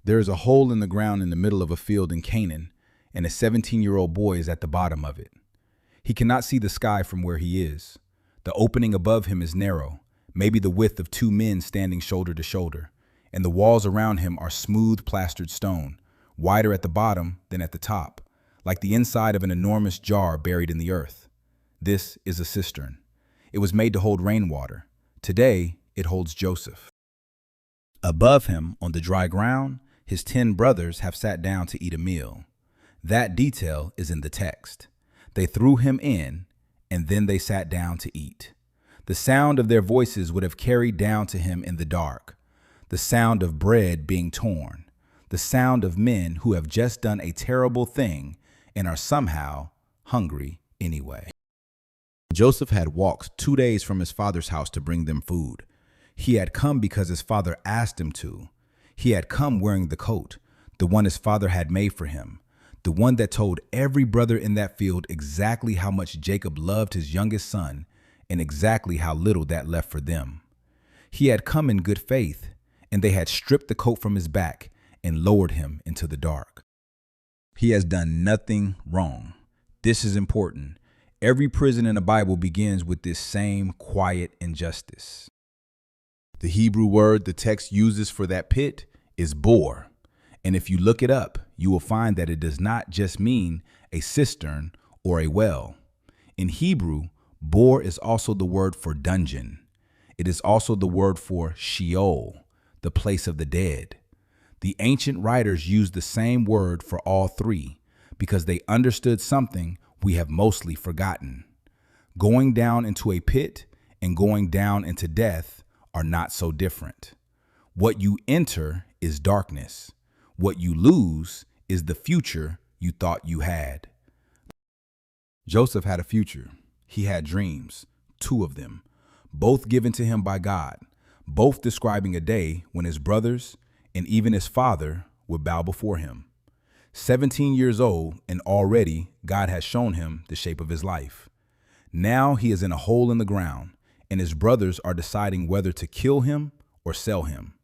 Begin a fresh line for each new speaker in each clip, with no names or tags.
There is a hole in the ground in the middle of a field in Canaan, and a 17-year-old boy is at the bottom of it. He cannot see the sky from where he is. The opening above him is narrow, maybe the width of two men standing shoulder to shoulder, and the walls around him are smooth plastered stone, wider at the bottom than at the top, like the inside of an enormous jar buried in the earth. This is a cistern. It was made to hold rainwater. Today, it holds Joseph. Above him, on the dry ground, his 10 brothers have sat down to eat a meal. That detail is in the text. They threw him in, and then they sat down to eat. The sound of their voices would have carried down to him in the dark. The sound of bread being torn. The sound of men who have just done a terrible thing and are somehow hungry anyway. Joseph had walked 2 days from his father's house to bring them food. He had come because his father asked him to. He had come wearing the coat, the one his father had made for him, the one that told every brother in that field exactly how much Jacob loved his youngest son and exactly how little that left for them. He had come in good faith, and they had stripped the coat from his back and lowered him into the dark. He has done nothing wrong. This is important. Every prison in the Bible begins with this same quiet injustice. The Hebrew word the text uses for that pit is bor. And if you look it up, you will find that it does not just mean a cistern or a well. In Hebrew, bor is also the word for dungeon. It is also the word for Sheol, the place of the dead. The ancient writers used the same word for all three because they understood something we have mostly forgotten. Going down into a pit and going down into death are not so different. What you enter is darkness. What you lose is the future you thought you had. Joseph had a future. He had dreams, 2 of them, both given to him by God, both describing a day when his brothers and even his father would bow before him. 17 years old, and already God has shown him the shape of his life. Now he is in a hole in the ground, and his brothers are deciding whether to kill him or sell him.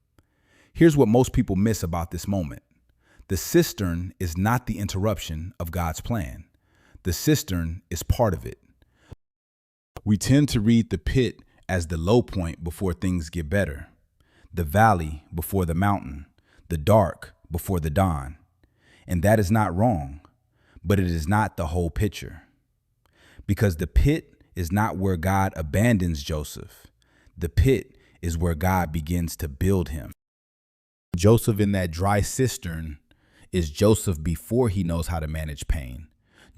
Here's what most people miss about this moment. The cistern is not the interruption of God's plan. The cistern is part of it. We tend to read the pit as the low point before things get better, the valley before the mountain, the dark before the dawn. And that is not wrong, but it is not the whole picture. Because the pit is not where God abandons Joseph. The pit is where God begins to build him. Joseph in that dry cistern is Joseph before he knows how to manage pain.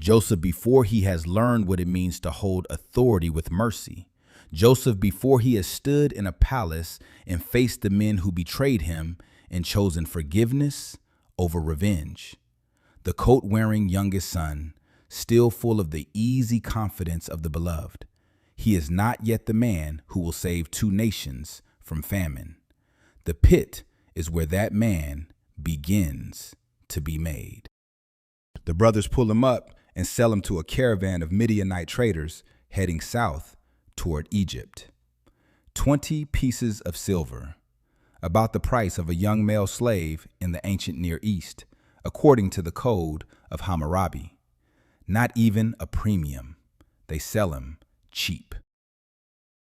Joseph before he has learned what it means to hold authority with mercy. Joseph before he has stood in a palace and faced the men who betrayed him and chosen forgiveness over revenge. The coat-wearing youngest son, still full of the easy confidence of the beloved. He is not yet the man who will save 2 nations from famine. The pit is where that man begins to be made. The brothers pull him up and sell him to a caravan of Midianite traders heading south toward Egypt. 20 pieces of silver, about the price of a young male slave in the ancient Near East, according to the code of Hammurabi. Not even a premium. They sell him cheap.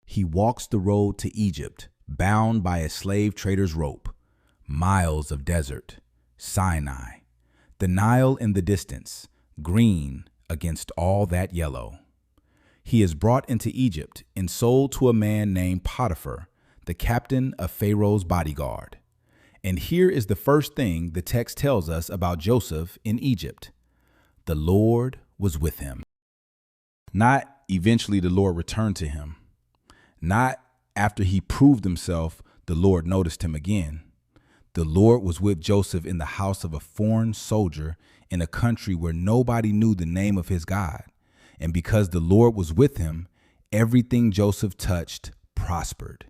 He walks the road to Egypt, bound by a slave trader's rope. Miles of desert, Sinai, the Nile in the distance, green against all that yellow. He is brought into Egypt and sold to a man named Potiphar, the captain of Pharaoh's bodyguard. And here is the first thing the text tells us about Joseph in Egypt. The Lord was with him. Not eventually the Lord returned to him. Not after he proved himself, the Lord noticed him again. The Lord was with Joseph in the house of a foreign soldier in a country where nobody knew the name of his God. And because the Lord was with him, everything Joseph touched prospered.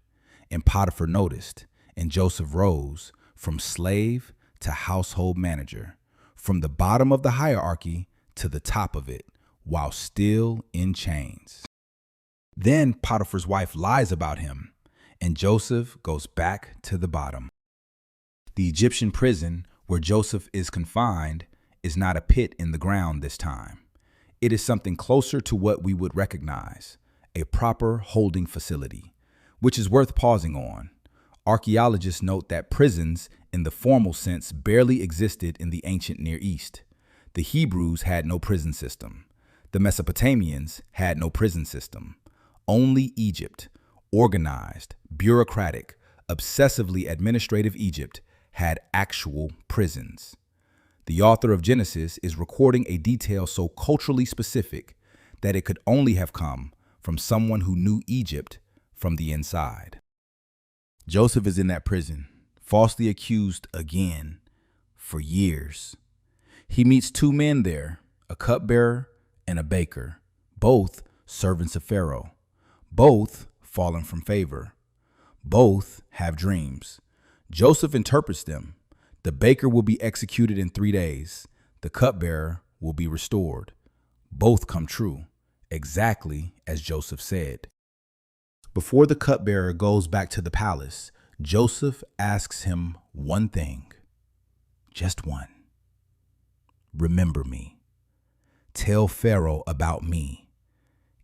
And Potiphar noticed, and Joseph rose from slave to household manager, from the bottom of the hierarchy to the top of it, while still in chains. Then Potiphar's wife lies about him, and Joseph goes back to the bottom. The Egyptian prison Where Joseph is confined is not a pit in the ground this time. It is something closer to what we would recognize, a proper holding facility, which is worth pausing on. Archaeologists note that prisons, in the formal sense, barely existed in the ancient Near East. The Hebrews had no prison system. The Mesopotamians had no prison system. Only Egypt, organized, bureaucratic, obsessively administrative Egypt, had actual prisons. The author of Genesis is recording a detail so culturally specific that it could only have come from someone who knew Egypt from the inside. Joseph is in that prison, falsely accused again for years. He meets two men there, a cupbearer and a baker, both servants of Pharaoh, both fallen from favor, both have dreams. Joseph interprets them. The baker will be executed in 3 days. The cupbearer will be restored. Both come true, exactly as Joseph said. Before the cupbearer goes back to the palace, Joseph asks him one thing, just one. Remember me. Tell Pharaoh about me.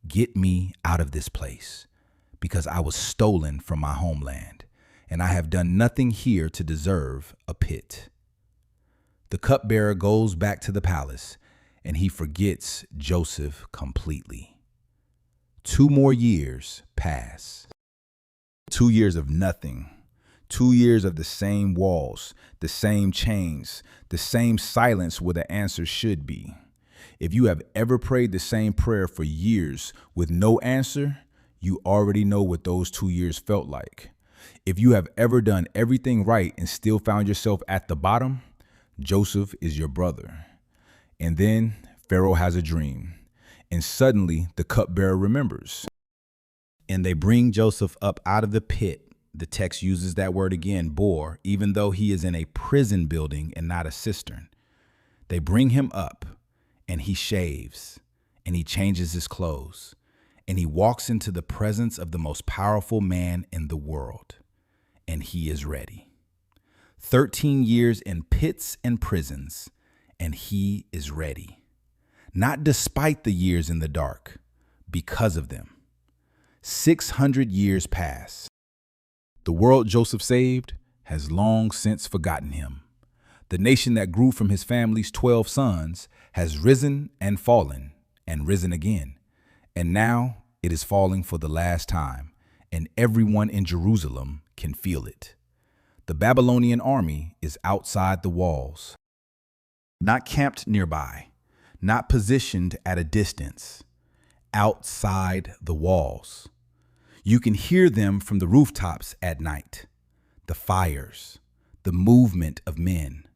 Get me out of this place, because I was stolen from my homeland, and I have done nothing here to deserve a pit. The cupbearer goes back to the palace, and he forgets Joseph completely. 2 more years pass. 2 years of nothing. 2 years of the same walls, the same chains, the same silence where the answer should be. If you have ever prayed the same prayer for years with no answer, you already know what those 2 years felt like. If you have ever done everything right and still found yourself at the bottom, Joseph is your brother. And then Pharaoh has a dream, and suddenly the cupbearer remembers. And they bring Joseph up out of the pit. The text uses that word again, bore, even though he is in a prison building and not a cistern. They bring him up, and he shaves, and he changes his clothes, and he walks into the presence of the most powerful man in the world, and he is ready. 13 years in pits and prisons, and he is ready. Not despite the years in the dark, because of them. 600 years pass. The world Joseph saved has long since forgotten him. The nation that grew from his family's 12 sons has risen and fallen and risen again. And now it is falling for the last time, and everyone in Jerusalem can feel it. The Babylonian army is outside the walls, not camped nearby, not positioned at a distance, outside the walls. You can hear them from the rooftops at night. The fires, the movement of men,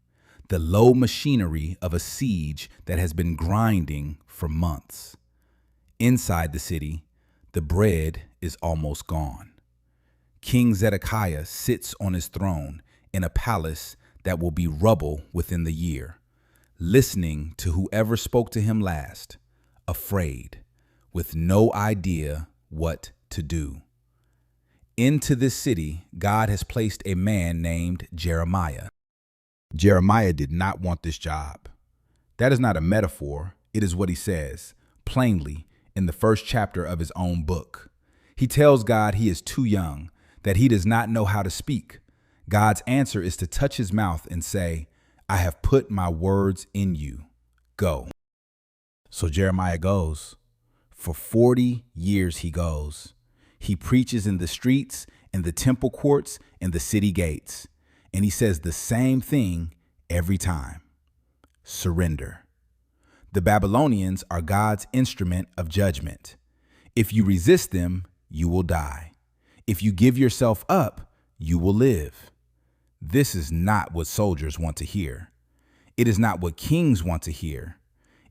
the low machinery of a siege that has been grinding for months. Inside the city, the bread is almost gone. King Zedekiah sits on his throne in a palace that will be rubble within the year, listening to whoever spoke to him last, afraid, with no idea what to do. Into this city, God has placed a man named Jeremiah. Jeremiah did not want this job. That is not a metaphor. It is what he says, plainly, in the first chapter of his own book. He tells God he is too young, that he does not know how to speak. God's answer is to touch his mouth and say, I have put my words in you. Go. So Jeremiah goes. For 40 years he goes. He preaches in the streets, in the temple courts, in the city gates. And he says the same thing every time. Surrender. The Babylonians are God's instrument of judgment. If you resist them, you will die. If you give yourself up, you will live. This is not what soldiers want to hear. It is not what kings want to hear.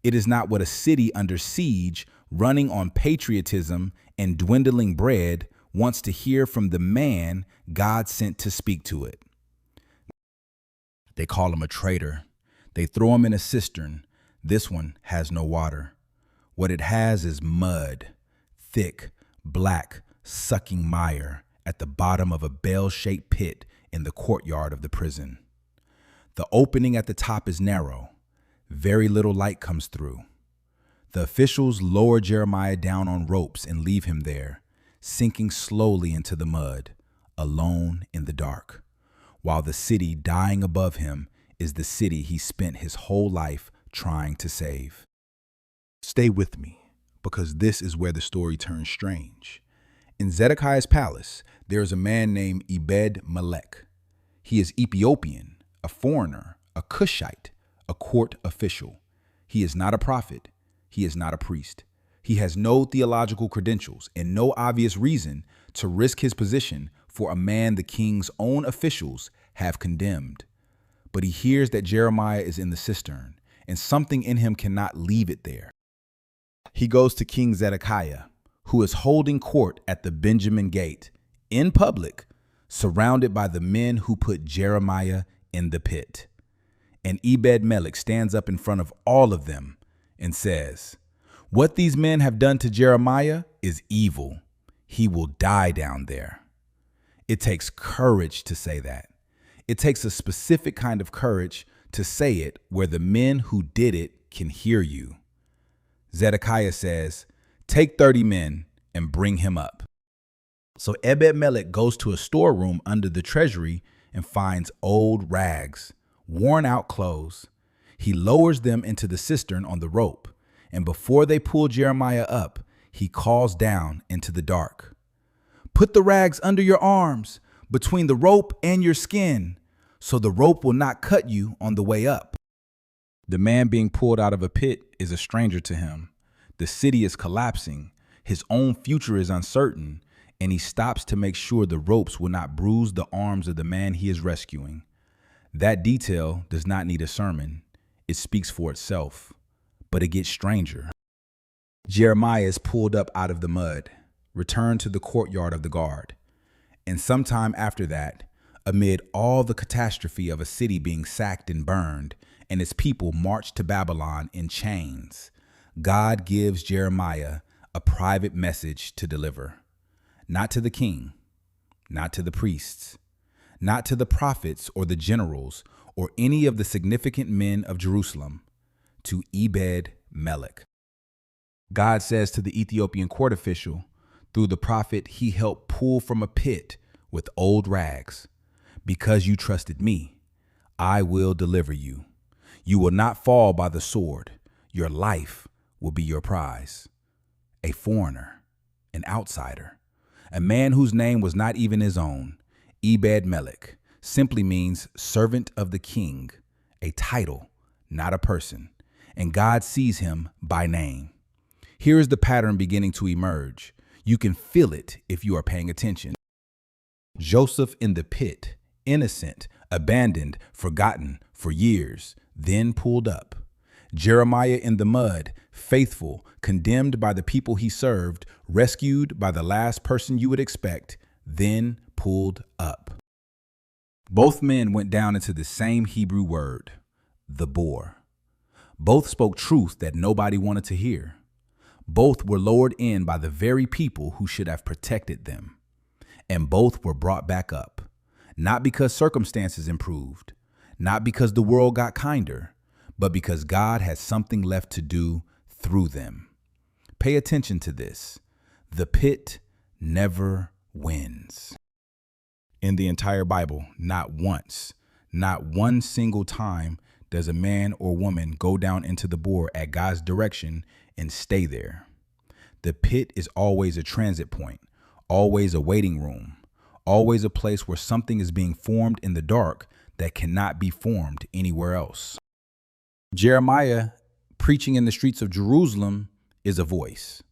It is not what a city under siege, running on patriotism and dwindling bread, wants to hear from the man God sent to speak to it. They call him a traitor. They throw him in a cistern. This one has no water. What it has is mud, thick, black, sucking mire at the bottom of a bell-shaped pit in the courtyard of the prison. The opening at the top is narrow. Very little light comes through. The officials lower Jeremiah down on ropes and leave him there, sinking slowly into the mud, alone in the dark, while the city dying above him is the city he spent his whole life trying to save. Stay with me, because this is where the story turns strange. In Zedekiah's palace, there is a man named Ebed-Melech. He is Ethiopian, a foreigner, a Cushite, a court official. He is not a prophet. He is not a priest. He has no theological credentials and no obvious reason to risk his position for a man the king's own officials have condemned. But he hears that Jeremiah is in the cistern, and something in him cannot leave it there. He goes to King Zedekiah, who is holding court at the Benjamin Gate, in public, surrounded by the men who put Jeremiah in the pit. And Ebed-Melech stands up in front of all of them and says, "What these men have done to Jeremiah is evil. He will die down there." It takes courage to say that. It takes a specific kind of courage to say it where the men who did it can hear you. Zedekiah says, "Take 30 men and bring him up." So Ebed-Melech goes to a storeroom under the treasury and finds old rags, worn out clothes. He lowers them into the cistern on the rope, and before they pull Jeremiah up, he calls down into the dark, "Put the rags under your arms, between the rope and your skin, so the rope will not cut you on the way up." The man being pulled out of a pit is a stranger to him. The city is collapsing. His own future is uncertain, and he stops to make sure the ropes will not bruise the arms of the man he is rescuing. That detail does not need a sermon. It speaks for itself, but it gets stranger. Jeremiah is pulled up out of the mud, returned to the courtyard of the guard, and sometime after that, amid all the catastrophe of a city being sacked and burned, and its people marched to Babylon in chains, God gives Jeremiah a private message to deliver. Not to the king, not to the priests, not to the prophets or the generals or any of the significant men of Jerusalem, to Ebed-Melech. God says to the Ethiopian court official, through the prophet he helped pull from a pit with old rags, "Because you trusted me, I will deliver you. You will not fall by the sword. Your life will be your prize." A foreigner, an outsider, a man whose name was not even his own, Ebed-Melech, simply means servant of the king, a title, not a person, and God sees him by name. Here is the pattern beginning to emerge. You can feel it if you are paying attention. Joseph in the pit, innocent, abandoned, forgotten for years, then pulled up. Jeremiah in the mud, faithful, condemned by the people he served, rescued by the last person you would expect, then pulled up. Both men went down into the same Hebrew word, the bore. Both spoke truth that nobody wanted to hear. Both were lowered in by the very people who should have protected them. And both were brought back up, not because circumstances improved, not because the world got kinder, but because God had something left to do through them. Pay attention to this. The pit never wins. In the entire Bible, not once, not one single time does a man or woman go down into the bore at God's direction and stay there. The pit is always a transit point, always a waiting room, always a place where something is being formed in the dark that cannot be formed anywhere else. Jeremiah preaching in the streets of Jerusalem is a voice.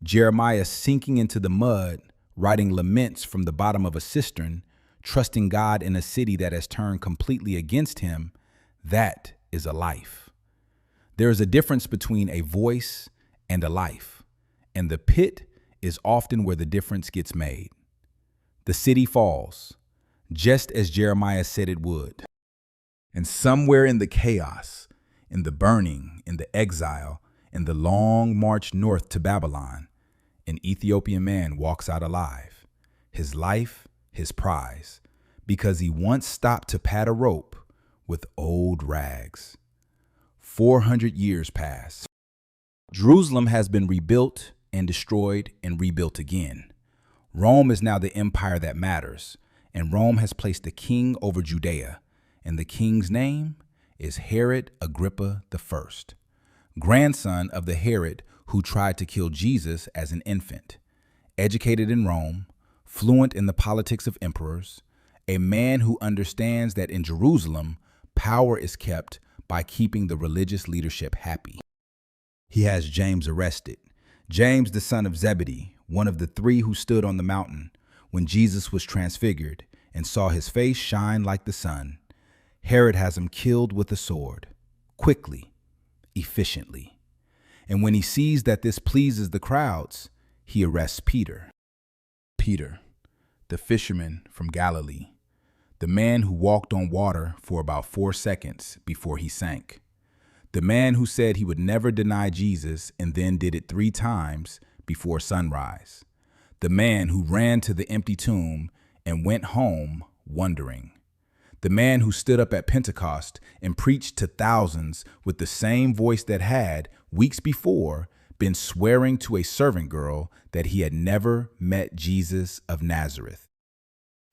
Jeremiah sinking into the mud, writing laments from the bottom of a cistern, trusting God in a city that has turned completely against him, that is a life. There is a difference between a voice and a life, and the pit is often where the difference gets made. The city falls, just as Jeremiah said it would. And somewhere in the chaos, in the burning, in the exile, in the long march north to Babylon, an Ethiopian man walks out alive, his life, his prize, because he once stopped to pat a rope with old rags. 400 years pass. Jerusalem has been rebuilt and destroyed and rebuilt again. Rome is now the empire that matters, and Rome has placed a king over Judea, and the king's name is Herod Agrippa I, grandson of the Herod who tried to kill Jesus as an infant. Educated in Rome, fluent in the politics of emperors, a man who understands that in Jerusalem, power is kept by keeping the religious leadership happy. He has James arrested. James, the son of Zebedee, one of the three who stood on the mountain when Jesus was transfigured and saw his face shine like the sun. Herod has him killed with a sword, quickly, efficiently. And when he sees that this pleases the crowds, he arrests Peter. Peter, the fisherman from Galilee, the man who walked on water for about 4 seconds before he sank. The man who said he would never deny Jesus and then did it 3 times before sunrise. The man who ran to the empty tomb and went home wondering. The man who stood up at Pentecost and preached to thousands with the same voice that had, weeks before, been swearing to a servant girl that he had never met Jesus of Nazareth.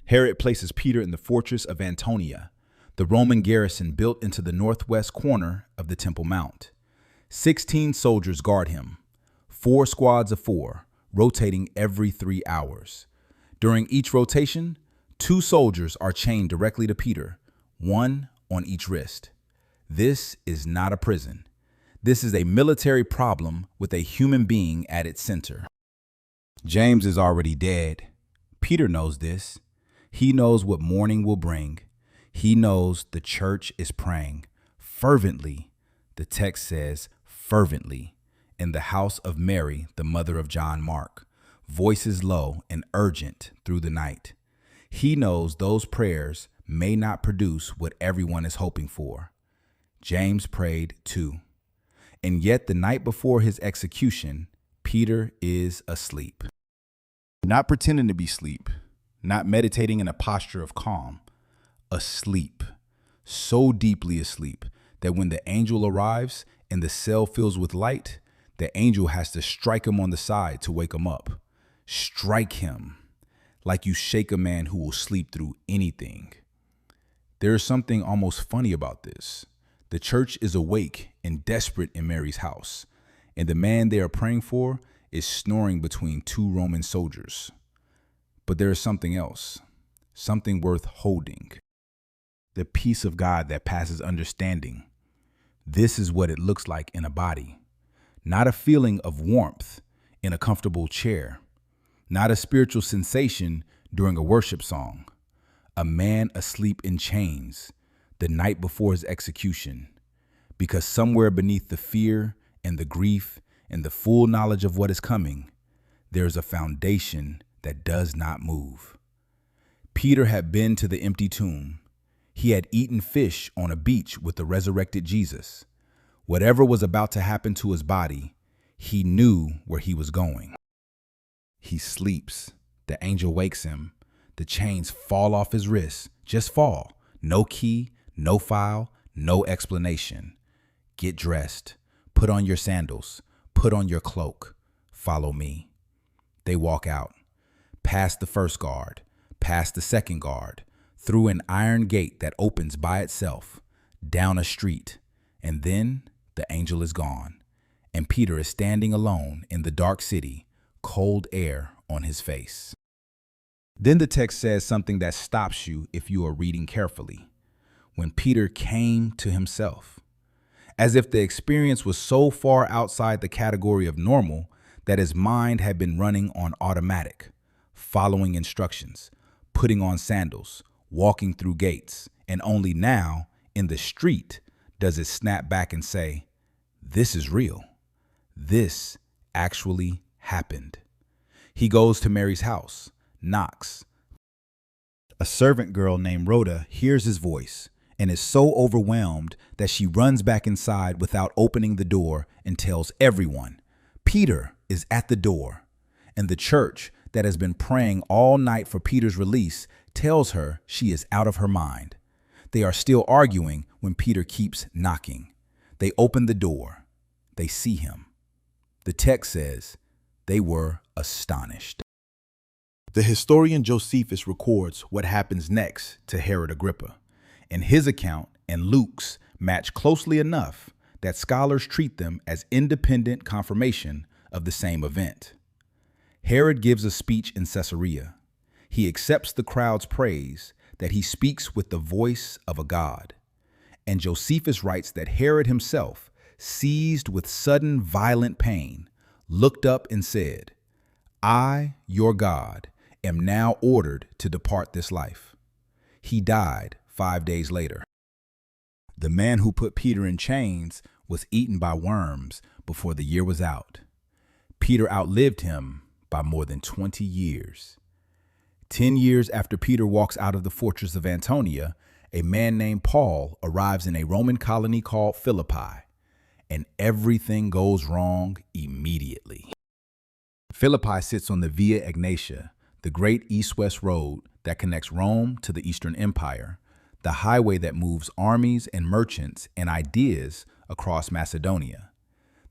Herod places Peter in the fortress of Antonia, the Roman garrison built into the northwest corner of the Temple Mount. 16 soldiers guard him, 4 squads of 4, rotating every 3 hours. During each rotation, 2 soldiers are chained directly to Peter, 1 on each wrist. This is not a prison. This is a military problem with a human being at its center. James is already dead. Peter knows this. He knows what morning will bring. He knows the church is praying fervently. The text says fervently in the house of Mary, the mother of John Mark, voices low and urgent through the night. He knows those prayers may not produce what everyone is hoping for. James prayed too. And yet the night before his execution, Peter is asleep. Not pretending to be asleep, not meditating in a posture of calm. Asleep, so deeply asleep that when the angel arrives and the cell fills with light, the angel has to strike him on the side to wake him up. Strike him like you shake a man who will sleep through anything. There is something almost funny about this. The church is awake and desperate in Mary's house, and the man they are praying for is snoring between 2 Roman soldiers. But there is something else, something worth holding. The peace of God that passes understanding. This is what it looks like in a body. Not a feeling of warmth in a comfortable chair. Not a spiritual sensation during a worship song. A man asleep in chains the night before his execution. Because somewhere beneath the fear and the grief and the full knowledge of what is coming, there is a foundation that does not move. Peter had been to the empty tomb. He had eaten fish on a beach with the resurrected Jesus. Whatever was about to happen to his body, he knew where he was going. He sleeps. The angel wakes him. The chains fall off his wrists. Just fall. No key, no file, no explanation. Get dressed. Put on your sandals. Put on your cloak. Follow me. They walk out. Past the first guard. Past the second guard. Through an iron gate that opens by itself, down a street, and then the angel is gone, and Peter is standing alone in the dark city, cold air on his face. Then the text says something that stops you if you are reading carefully. When Peter came to himself, as if the experience was so far outside the category of normal that his mind had been running on automatic, following instructions, putting on sandals, walking through gates, and only now, in the street, does it snap back and say, this is real. This actually happened. He goes to Mary's house, knocks. A servant girl named Rhoda hears his voice and is so overwhelmed that she runs back inside without opening the door and tells everyone, Peter is at the door. And the church that has been praying all night for Peter's release tells her she is out of her mind. They are still arguing when Peter keeps knocking. They open the door. They see him. The text says they were astonished. The historian Josephus records what happens next to Herod Agrippa, and his account and Luke's match closely enough that scholars treat them as independent confirmation of the same event. Herod gives a speech in Caesarea. He accepts the crowd's praise that he speaks with the voice of a god. And Josephus writes that Herod himself, seized with sudden violent pain, looked up and said, "I, your God, am now ordered to depart this life." He died 5 days later. The man who put Peter in chains was eaten by worms before the year was out. Peter outlived him by more than 20 years. 10 years after Peter walks out of the fortress of Antonia, a man named Paul arrives in a Roman colony called Philippi, and everything goes wrong immediately. Philippi sits on the Via Egnatia, the great east-west road that connects Rome to the Eastern Empire, the highway that moves armies and merchants and ideas across Macedonia.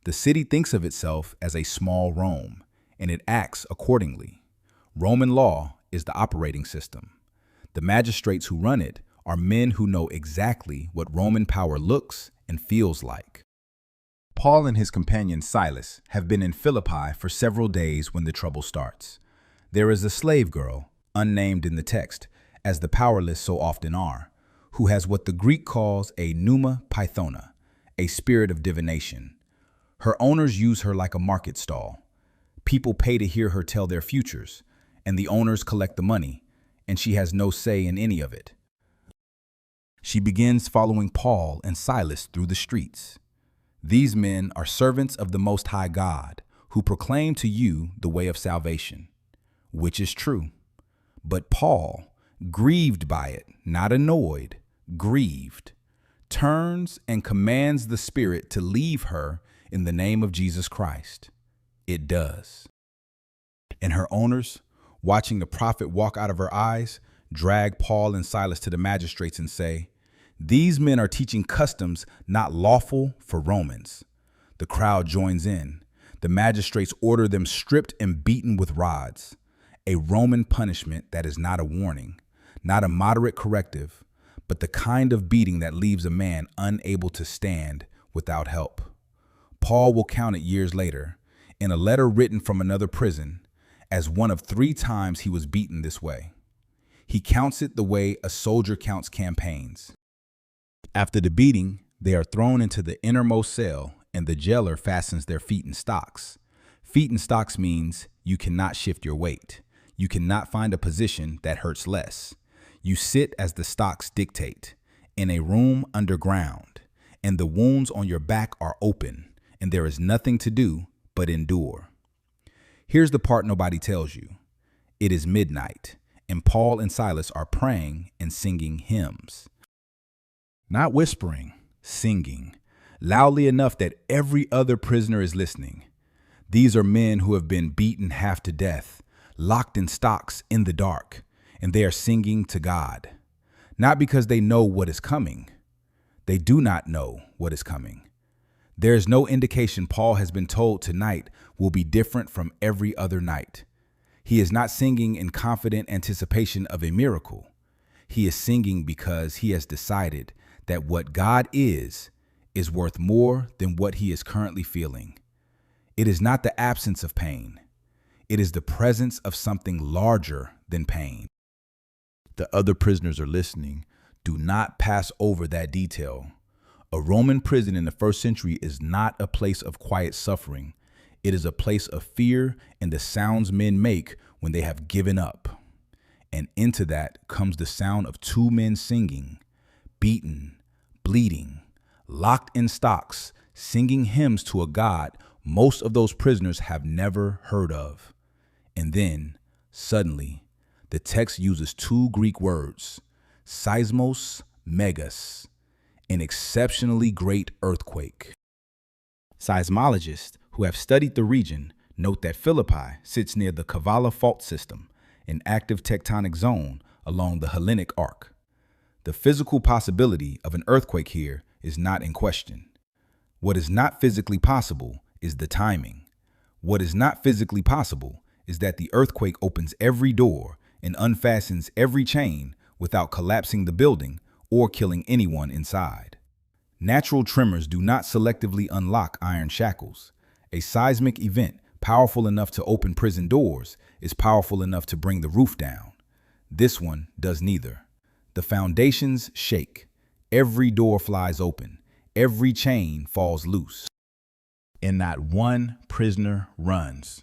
The city thinks of itself as a small Rome, and it acts accordingly. Roman law is the operating system. The magistrates who run it are men who know exactly what Roman power looks and feels like. Paul and his companion Silas have been in Philippi for several days when the trouble starts. There is a slave girl, unnamed in the text, as the powerless so often are, who has what the Greek calls a pneuma pythona, a spirit of divination. Her owners use her like a market stall. People pay to hear her tell their futures, and the owners collect the money, and she has no say in any of it. She begins following Paul and Silas through the streets. These men are servants of the Most High God, who proclaim to you the way of salvation, which is true. But Paul, grieved by it, not annoyed, grieved, turns and commands the spirit to leave her in the name of Jesus Christ. It does. And her owners, watching the prophet walk out of her eyes, drag Paul and Silas to the magistrates and say, "These men are teaching customs not lawful for Romans." The crowd joins in. The magistrates order them stripped and beaten with rods, a Roman punishment that is not a warning, not a moderate corrective, but the kind of beating that leaves a man unable to stand without help. Paul will count it years later, in a letter written from another prison, as one of 3 times he was beaten this way. He counts it the way a soldier counts campaigns. After the beating, they are thrown into the innermost cell, and the jailer fastens their feet in stocks. Feet in stocks means you cannot shift your weight. You cannot find a position that hurts less. You sit as the stocks dictate, in a room underground, and the wounds on your back are open, and there is nothing to do but endure. Here's the part nobody tells you. It is midnight, and Paul and Silas are praying and singing hymns. Not whispering, singing, loudly enough that every other prisoner is listening. These are men who have been beaten half to death, locked in stocks in the dark, and they are singing to God. Not because they know what is coming. They do not know what is coming. There is no indication Paul has been told tonight will be different from every other night. He is not singing in confident anticipation of a miracle. He is singing because he has decided that what God is worth more than what he is currently feeling. It is not the absence of pain. It is the presence of something larger than pain. The other prisoners are listening. Do not pass over that detail. A Roman prison in the first century is not a place of quiet suffering. It is a place of fear and the sounds men make when they have given up. And into that comes the sound of 2 men singing, beaten, bleeding, locked in stocks, singing hymns to a God most of those prisoners have never heard of. And then, suddenly, the text uses 2 Greek words, seismos, megas, an exceptionally great earthquake. Seismologists who have studied the region note that Philippi sits near the Kavala fault system, an active tectonic zone along the Hellenic arc. The physical possibility of an earthquake here is not in question. What is not physically possible is the timing. What is not physically possible is that the earthquake opens every door and unfastens every chain without collapsing the building or killing anyone inside. Natural tremors do not selectively unlock iron shackles. A seismic event powerful enough to open prison doors is powerful enough to bring the roof down. This one does neither. The foundations shake. Every door flies open. Every chain falls loose. And not one prisoner runs.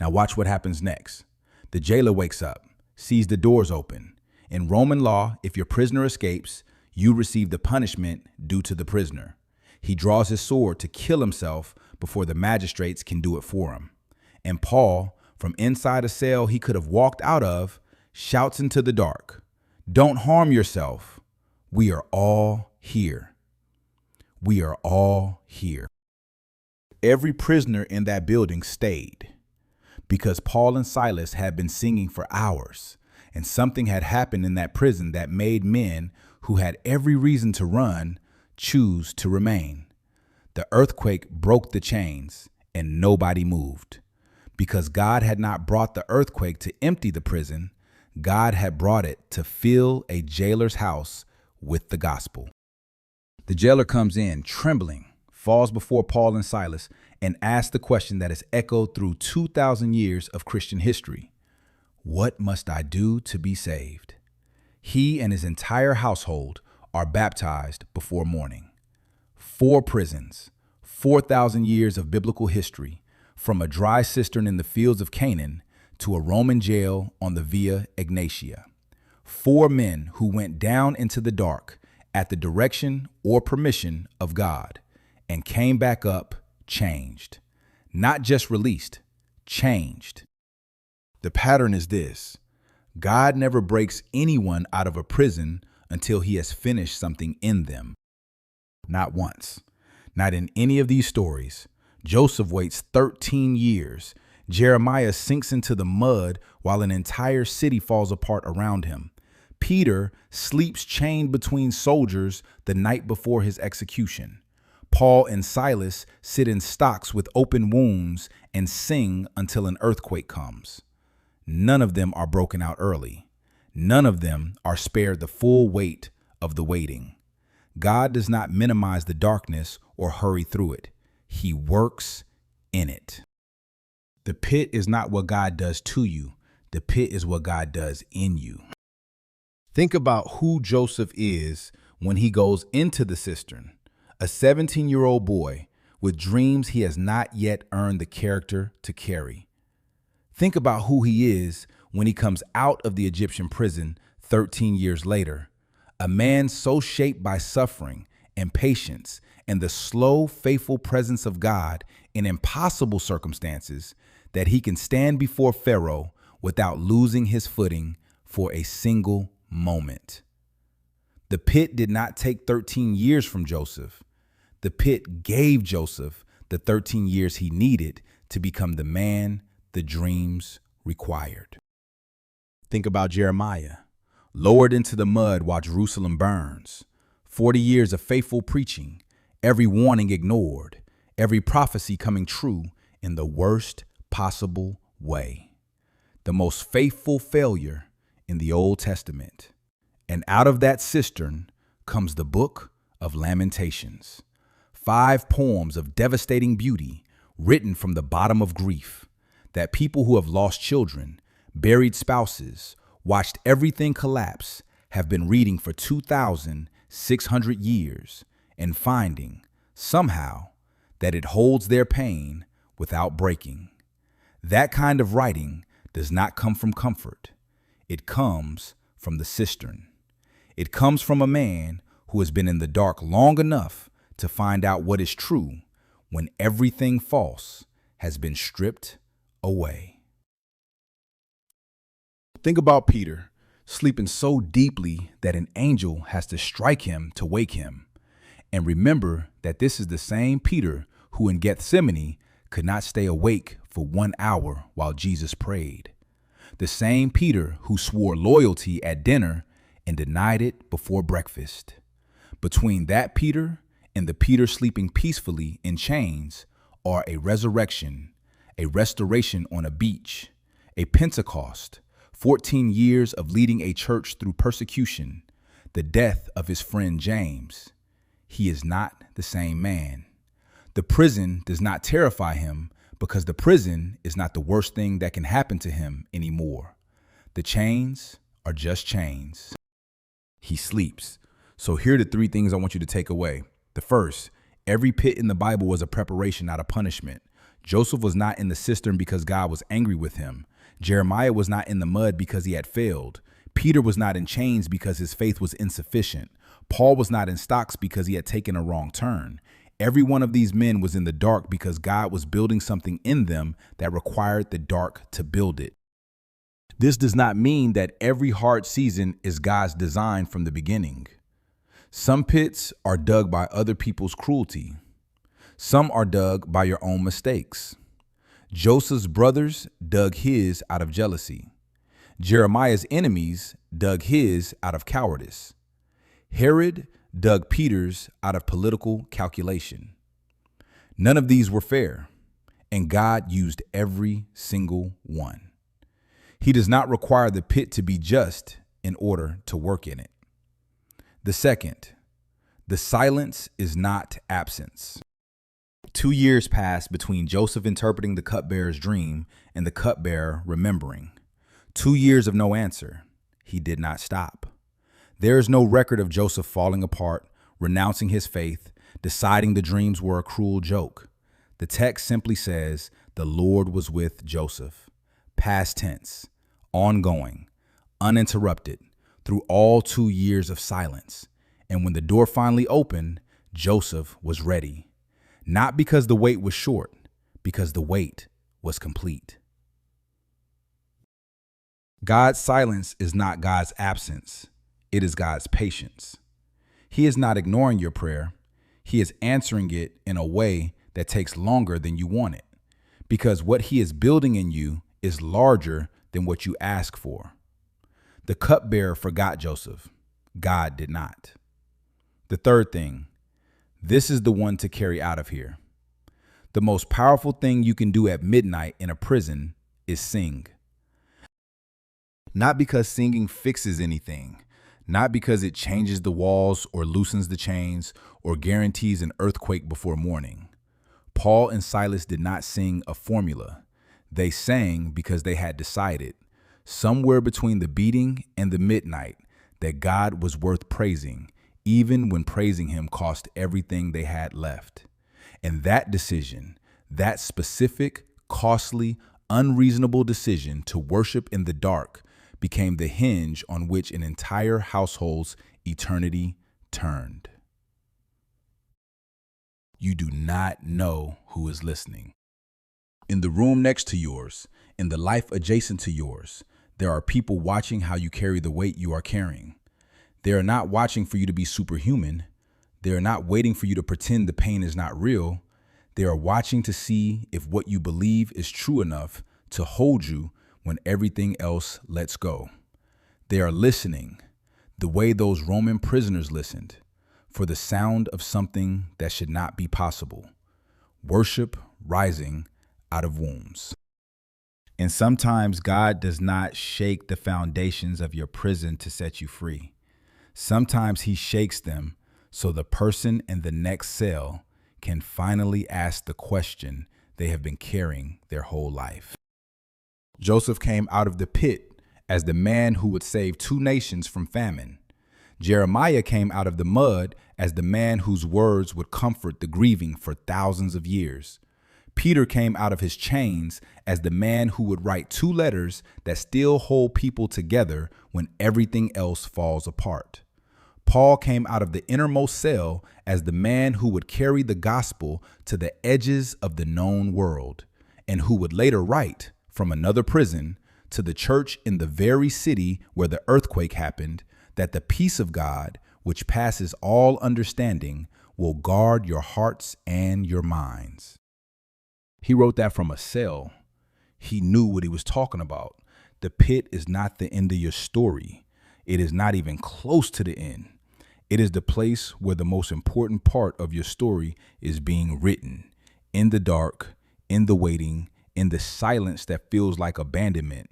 Now watch what happens next. The jailer wakes up, sees the doors open. In Roman law, if your prisoner escapes, you receive the punishment due to the prisoner. He draws his sword to kill himself before the magistrates can do it for him. And Paul, from inside a cell he could have walked out of, shouts into the dark, "Don't harm yourself. We are all here. We are all here." Every prisoner in that building stayed because Paul and Silas had been singing for hours, and something had happened in that prison that made men who had every reason to run choose to remain. The earthquake broke the chains, and nobody moved. Because God had not brought the earthquake to empty the prison, God had brought it to fill a jailer's house with the gospel. The jailer comes in, trembling, falls before Paul and Silas, and asks the question that has echoed through 2,000 years of Christian history. What must I do to be saved? He and his entire household are baptized before morning. 4 prisons, 4,000 years of biblical history, from a dry cistern in the fields of Canaan to a Roman jail on the Via Egnatia. 4 men who went down into the dark at the direction or permission of God and came back up changed. Not just released, changed. The pattern is this: God never breaks anyone out of a prison until he has finished something in them. Not once. Not in any of these stories. Joseph waits 13 years. Jeremiah sinks into the mud while an entire city falls apart around him. Peter sleeps chained between soldiers the night before his execution. Paul and Silas sit in stocks with open wounds and sing until an earthquake comes. None of them are broken out early. None of them are spared the full weight of the waiting. God does not minimize the darkness or hurry through it. He works in it. The pit is not what God does to you. The pit is what God does in you. Think about who Joseph is when he goes into the cistern. A 17-year-old boy with dreams he has not yet earned the character to carry. Think about who he is when he comes out of the Egyptian prison 13 years later. A man so shaped by suffering and patience and the slow, faithful presence of God in impossible circumstances that he can stand before Pharaoh without losing his footing for a single moment. The pit did not take 13 years from Joseph. The pit gave Joseph the 13 years he needed to become the man the dreams required. Think about Jeremiah, lowered into the mud while Jerusalem burns. 40 years of faithful preaching, every warning ignored, every prophecy coming true in the worst possible way. The most faithful failure in the Old Testament. And out of that cistern comes the book of Lamentations. 5 poems of devastating beauty written from the bottom of grief that people who have lost children, buried spouses, watched everything collapse, have been reading for 2,600 years and finding, somehow, that it holds their pain without breaking. That kind of writing does not come from comfort. It comes from the cistern. It comes from a man who has been in the dark long enough to find out what is true when everything false has been stripped away. Think about Peter, sleeping so deeply that an angel has to strike him to wake him. And remember that this is the same Peter who in Gethsemane could not stay awake for 1 hour while Jesus prayed. The same Peter who swore loyalty at dinner and denied it before breakfast. Between that Peter and the Peter sleeping peacefully in chains are a resurrection, a restoration on a beach, a Pentecost, 14 years of leading a church through persecution, the death of his friend James. He is not the same man. The prison does not terrify him because the prison is not the worst thing that can happen to him anymore. The chains are just chains. He sleeps. So here are the three things I want you to take away. The first, every pit in the Bible was a preparation, not a punishment. Joseph was not in the cistern because God was angry with him. Jeremiah was not in the mud because he had failed. Peter was not in chains because his faith was insufficient. Paul was not in stocks because he had taken a wrong turn. Every one of these men was in the dark because God was building something in them that required the dark to build it. This does not mean that every hard season is God's design from the beginning. Some pits are dug by other people's cruelty. Some are dug by your own mistakes. Joseph's brothers dug his out of jealousy. Jeremiah's enemies dug his out of cowardice. Herod dug Peter's out of political calculation. None of these were fair, and God used every single one. He does not require the pit to be just in order to work in it. The second, the silence is not absence. 2 years passed between Joseph interpreting the cupbearer's dream and the cupbearer remembering. 2 years of no answer. He did not stop. There is no record of Joseph falling apart, renouncing his faith, deciding the dreams were a cruel joke. The text simply says, the Lord was with Joseph. Past tense, ongoing, uninterrupted, through all 2 years of silence. And when the door finally opened, Joseph was ready. Not because the wait was short, because the wait was complete. God's silence is not God's absence. It is God's patience. He is not ignoring your prayer. He is answering it in a way that takes longer than you want it, because what he is building in you is larger than what you ask for. The cupbearer forgot Joseph. God did not. The third thing, this is the one to carry out of here. The most powerful thing you can do at midnight in a prison is sing. Not because singing fixes anything, not because it changes the walls or loosens the chains or guarantees an earthquake before morning. Paul and Silas did not sing a formula. They sang because they had decided, somewhere between the beating and the midnight, that God was worth praising, even when praising him cost everything they had left. And that decision, that specific, costly, unreasonable decision to worship in the dark became the hinge on which an entire household's eternity turned. You do not know who is listening. In the room next to yours, in the life adjacent to yours, there are people watching how you carry the weight you are carrying. They are not watching for you to be superhuman. They are not waiting for you to pretend the pain is not real. They are watching to see if what you believe is true enough to hold you when everything else lets go. They are listening, the way those Roman prisoners listened, for the sound of something that should not be possible. Worship rising out of wombs. And sometimes God does not shake the foundations of your prison to set you free. Sometimes he shakes them so the person in the next cell can finally ask the question they have been carrying their whole life. Joseph came out of the pit as the man who would save 2 nations from famine. Jeremiah came out of the mud as the man whose words would comfort the grieving for thousands of years. Peter came out of his chains as the man who would write 2 letters that still hold people together when everything else falls apart. Paul came out of the innermost cell as the man who would carry the gospel to the edges of the known world, and who would later write from another prison to the church in the very city where the earthquake happened, that the peace of God, which passes all understanding, will guard your hearts and your minds. He wrote that from a cell. He knew what he was talking about. The pit is not the end of your story. It is not even close to the end. It is the place where the most important part of your story is being written, in the dark, in the waiting, in the silence that feels like abandonment,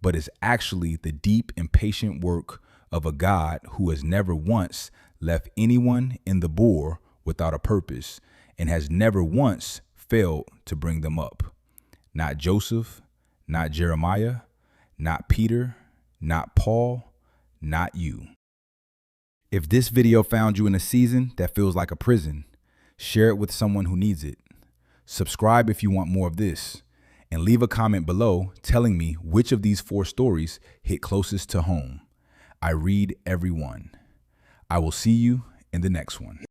but is actually the deep and patient work of a God who has never once left anyone in the bore without a purpose and has never once failed to bring them up. Not Joseph, not Jeremiah, not Peter, not Paul, not you. If this video found you in a season that feels like a prison, share it with someone who needs it. Subscribe if you want more of this, and leave a comment below telling me which of these 4 stories hit closest to home. I read every one. I will see you in the next one.